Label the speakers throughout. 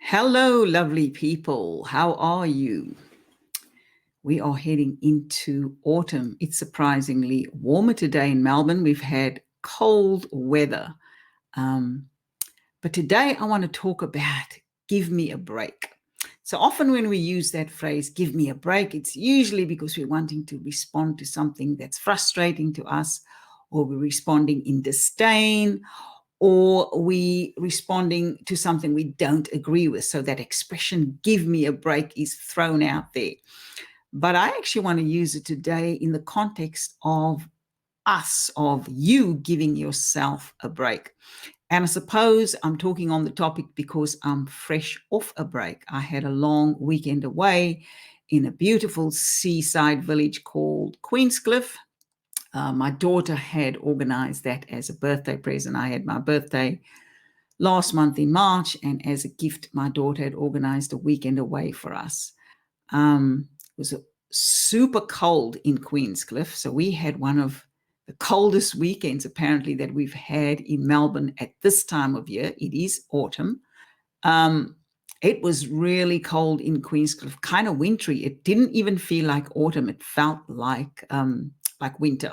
Speaker 1: Hello, lovely people. How are you? We are heading into autumn. It's surprisingly warmer today in Melbourne. We've had cold weather. Um, but today I want to talk about give me a break. So often when we use that phrase, give me a break, it's usually because we're wanting to respond to something that's frustrating to us, or we're responding in disdain, or we responding to something we don't agree with. So that expression, give me a break, is thrown out there. But I actually want to use it today in the context of us, of you giving yourself a break. And I suppose I'm talking on the topic because I'm fresh off a break. I had a long weekend away in a beautiful seaside village called Queenscliff. My daughter had organized that as a birthday present. I had my birthday last month in March, and as a gift, my daughter had organized a weekend away for us. It was super cold in Queenscliff, so we had one of the coldest weekends apparently that we've had in Melbourne at this time of year. It is autumn. It was really cold in Queenscliff, kind of wintry. It didn't even feel like autumn. It felt like winter.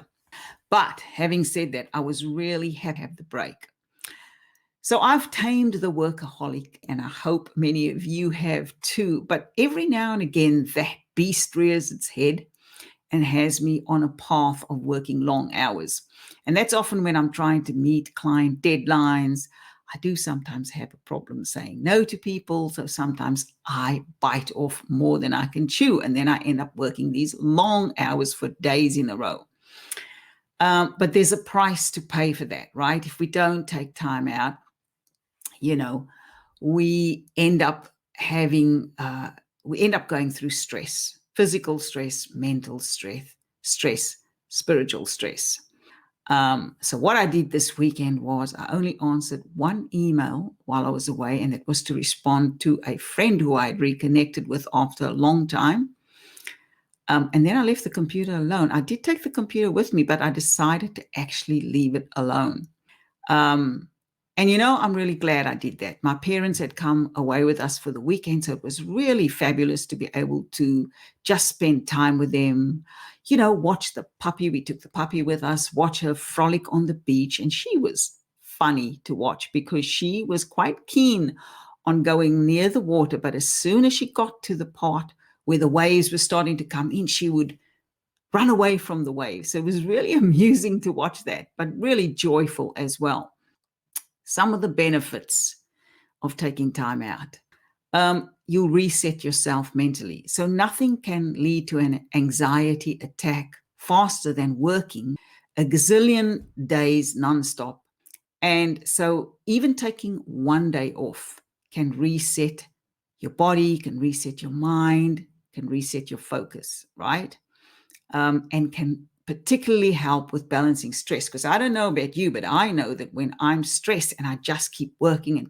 Speaker 1: But having said that, I was really happy to have the break. So I've tamed the workaholic, and I hope many of you have too. But every now and again, that beast rears its head and has me on a path of working long hours. And that's often when I'm trying to meet client deadlines. I do sometimes have a problem saying no to people. So sometimes I bite off more than I can chew. And then I end up working these long hours for days in a row. But there's a price to pay for that, right? If we don't take time out, we end up going through stress, physical stress, mental stress, spiritual stress. So what I did this weekend was I only answered one email while I was away, and it was to respond to a friend who I had reconnected with after a long time. And then I left the computer alone. I did take the computer with me, but I decided to actually leave it alone. And I'm really glad I did that. My parents had come away with us for the weekend, so it was really fabulous to be able to just spend time with them, watch the puppy. We took the puppy with us, watch her frolic on the beach. And she was funny to watch because she was quite keen on going near the water. But as soon as she got to the part where the waves were starting to come in, she would run away from the waves. So it was really amusing to watch that, but really joyful as well. Some of the benefits of taking time out. You'll reset yourself mentally. So nothing can lead to an anxiety attack faster than working a gazillion days nonstop. And so even taking one day off can reset your body, can reset your mind, can reset your focus, right? And can particularly help with balancing stress. Because I don't know about you, but I know that when I'm stressed and I just keep working,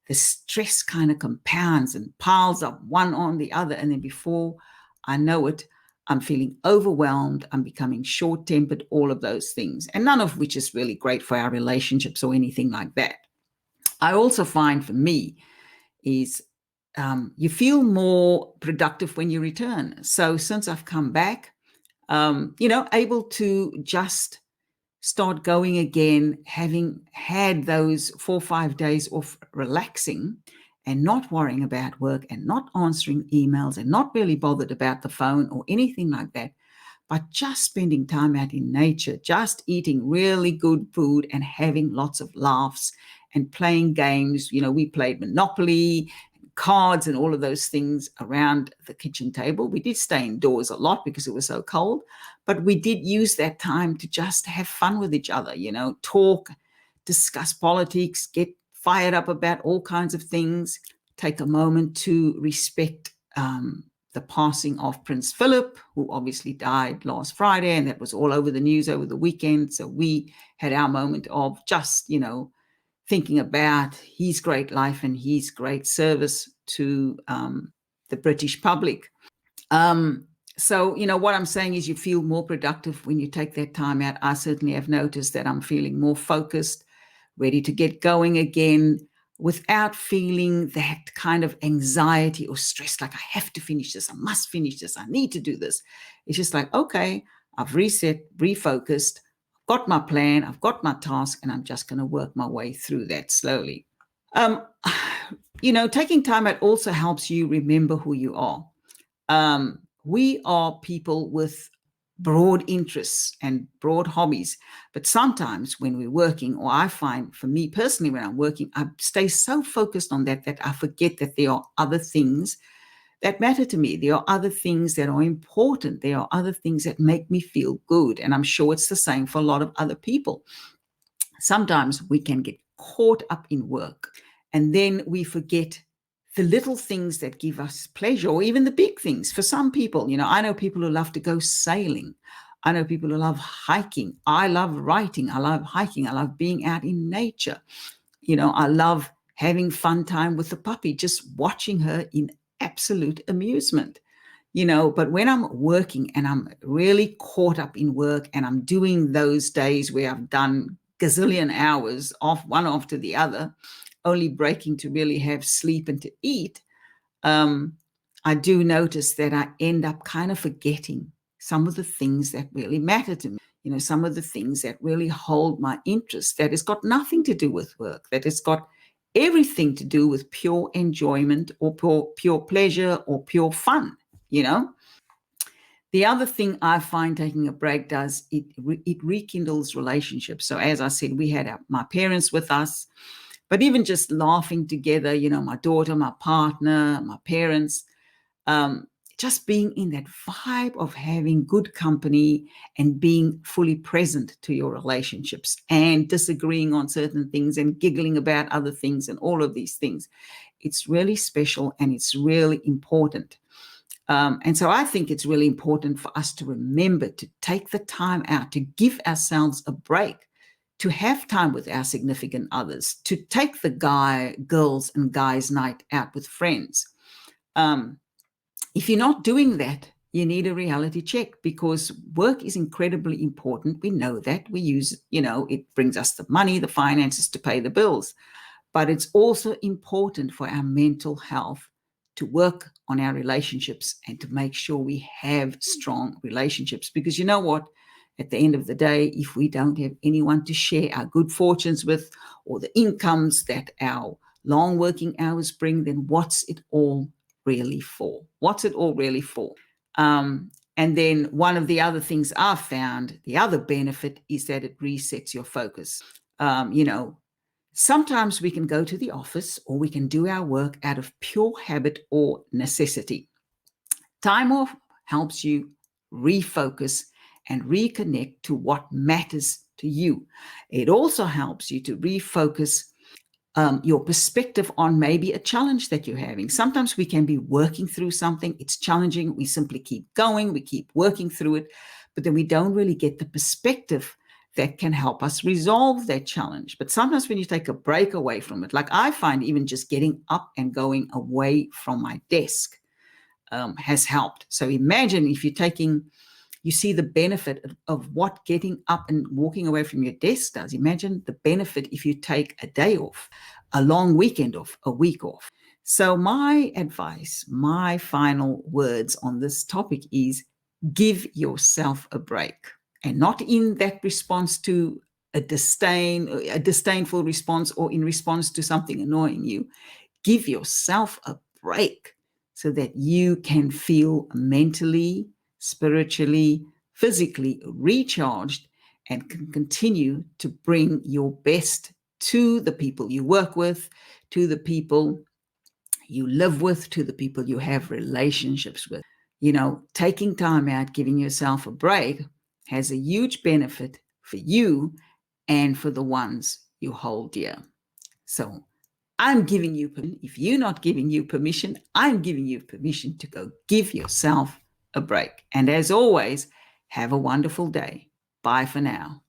Speaker 1: the stress kind of compounds and piles up one on the other. And then before I know it, I'm feeling overwhelmed. I'm becoming short-tempered, all of those things. And none of which is really great for our relationships or anything like that. I also find for me is you feel more productive when you return. So since I've come back, able to just start going again, having had those 4 or 5 days of relaxing and not worrying about work and not answering emails and not really bothered about the phone or anything like that, but just spending time out in nature, just eating really good food and having lots of laughs and playing games. We played Monopoly, cards and all of those things around the kitchen table. We did stay indoors a lot because it was so cold, but we did use that time to just have fun with each other, talk, discuss politics, get fired up about all kinds of things, take a moment to respect the passing of Prince Philip, who obviously died last Friday, and that was all over the news over the weekend. So we had our moment of just, thinking about his great life and his great service to the British public. So, what I'm saying is you feel more productive when you take that time out. I certainly have noticed that I'm feeling more focused, ready to get going again. without feeling that kind of anxiety or stress, like I have to finish this, I must finish this, I need to do this. It's just like, okay, I've reset, refocused, got my plan, I've got my task, and I'm just going to work my way through that slowly. Um, taking time out also helps you remember who you are. We are people with broad interests and broad hobbies. But sometimes when we're working, or I find for me personally, when I'm working, I stay so focused on that I forget that there are other things that matter to me. There are other things that are important. There are other things that make me feel good. And I'm sure it's the same for a lot of other people. Sometimes we can get caught up in work and then we forget the little things that give us pleasure, or even the big things. For some people, I know people who love to go sailing. I know people who love hiking. I love writing. I love hiking. I love being out in nature. I love having fun time with the puppy, just watching her in absolute amusement. But when I'm working and I'm really caught up in work and I'm doing those days where I've done gazillion hours off one after the other, only breaking to really have sleep and to eat, I do notice that I end up kind of forgetting some of the things that really matter to me. Some of the things that really hold my interest, that has got nothing to do with work, that has got everything to do with pure enjoyment or pure pleasure or pure fun. The other thing I find taking a break does, it rekindles relationships. So as I said, we had my parents with us, but even just laughing together, my daughter, my partner, my parents, just being in that vibe of having good company and being fully present to your relationships and disagreeing on certain things and giggling about other things and all of these things. It's really special and it's really important. And so I think it's really important for us to remember to take the time out, to give ourselves a break, to have time with our significant others, to take the girls and guys night out with friends. If you're not doing that, you need a reality check, because work is incredibly important. We know that. We use, it brings us the money, the finances to pay the bills. But it's also important for our mental health to work on our relationships and to make sure we have strong relationships. Because you know what? At the end of the day, if we don't have anyone to share our good fortunes with, or the incomes that our long working hours bring, then what's it all really for? What's it all really for? And then one of the other things I've found, the other benefit is that it resets your focus. Sometimes we can go to the office or we can do our work out of pure habit or necessity. Time off helps you refocus and reconnect to what matters to you. It also helps you to refocus your perspective on maybe a challenge that you're having. Sometimes we can be working through something, it's challenging, we simply keep going, we keep working through it, but then we don't really get the perspective that can help us resolve that challenge. But sometimes when you take a break away from it, like I find even just getting up and going away from my desk has helped. So imagine if you see the benefit of what getting up and walking away from your desk does. Imagine the benefit if you take a day off, a long weekend off, a week off. So my advice, my final words on this topic is give yourself a break. And not in that response to a disdainful response, or in response to something annoying you. Give yourself a break so that you can feel mentally, spiritually, physically recharged and can continue to bring your best to the people you work with, to the people you live with, to the people you have relationships with. Taking time out, giving yourself a break has a huge benefit for you and for the ones you hold dear. So I'm giving you permission. If you're not giving you permission, I'm giving you permission to go give yourself a break. And as always, have a wonderful day. Bye for now.